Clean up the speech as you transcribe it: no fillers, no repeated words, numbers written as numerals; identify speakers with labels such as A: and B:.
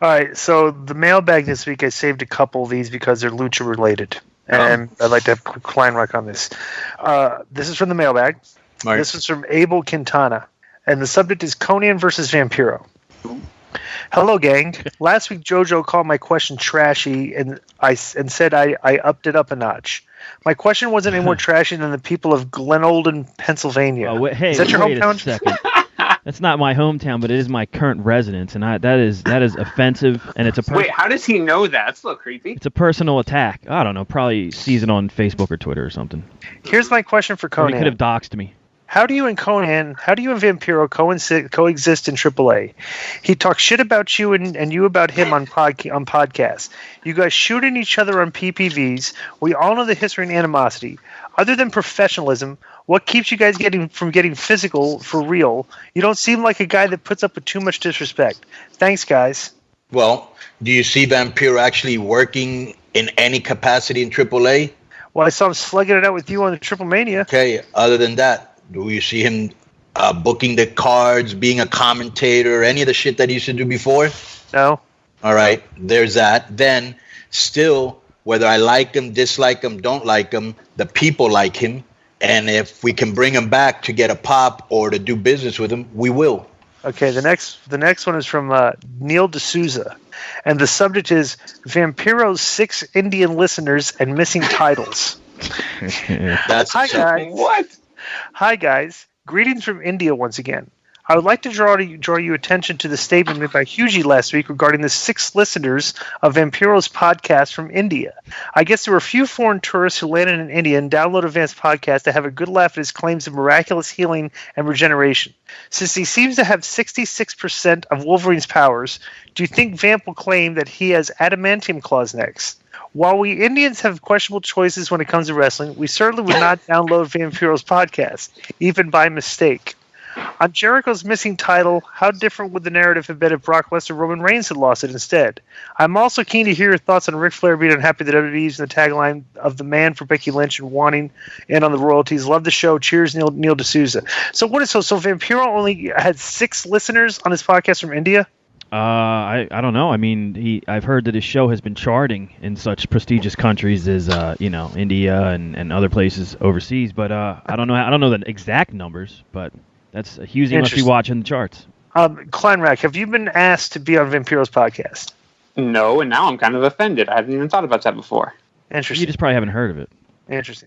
A: All right, so the mailbag this week, I saved a couple of these because they're lucha related, and I'd like to have Kleinrock on this. This is from the mailbag.
B: Right.
A: This is from Abel Quintana, and the subject is Konnan versus Vampiro. Hello, gang. Last week, JoJo called my question trashy, and said I upped it up a notch. My question wasn't any more trashy than the people of Glenolden, Pennsylvania.
C: Oh, wait, hey,
A: is that your
C: wait
A: hometown?
C: a second. That's not my hometown, but it is my current residence, and that is offensive, and it's a
D: Wait, how does he know that? That's a little creepy.
C: It's a personal attack. I don't know, probably sees it on Facebook or Twitter or something.
A: Here's my question for
C: Or he
A: Konnan.
C: could have doxed me.
A: How do you and Vampiro coexist in AAA? He talks shit about you and you about him on podcasts. You guys shooting each other on PPVs. We all know the history and animosity. Other than professionalism, what keeps you guys from getting physical for real? You don't seem like a guy that puts up with too much disrespect. Thanks, guys.
B: Well, do you see Vampiro actually working in any capacity in AAA?
A: Well, I saw him slugging it out with you on the Triple Mania.
B: Okay, other than that, do you see him booking the cards, being a commentator, any of the shit that he used to do before?
A: No.
B: All right, there's that. Then, still, whether I like him, dislike him, don't like him, the people like him. And if we can bring him back to get a pop or to do business with him, we will.
A: Okay, the next one is from Neil D'Souza. And the subject is Vampiro's 6 Indian listeners and missing titles.
B: That's
A: Hi, guys.
D: What?
A: Hi, guys. Greetings from India once again. I would like to draw your attention to the statement made by Hughie last week regarding the 6 listeners of Vampiro's podcast from India. I guess there were a few foreign tourists who landed in India and downloaded Vam's podcast to have a good laugh at his claims of miraculous healing and regeneration. Since he seems to have 66% of Wolverine's powers, do you think Vamp will claim that he has adamantium claws next? While we Indians have questionable choices when it comes to wrestling, we certainly would not download Vampiro's podcast, even by mistake. On Jericho's missing title, how different would the narrative have been if Brock Lesnar or Roman Reigns had lost it instead? I'm also keen to hear your thoughts on Ric Flair being unhappy that WWE used the tagline of the man for Becky Lynch and wanting in on the royalties. Love the show. Cheers, Neil D'Souza. So so Vampiro only had 6 listeners on his podcast from India?
C: I don't know. I mean, I've heard that his show has been charting in such prestigious countries as India and other places overseas. But I don't know the exact numbers. But that's Husey must be watching the charts.
A: Kleinrack, have you been asked to be on Vampiro's podcast?
D: No, and now I'm kind of offended. I haven't even thought about that before.
A: Interesting.
C: You just probably haven't heard of it.
A: Interesting.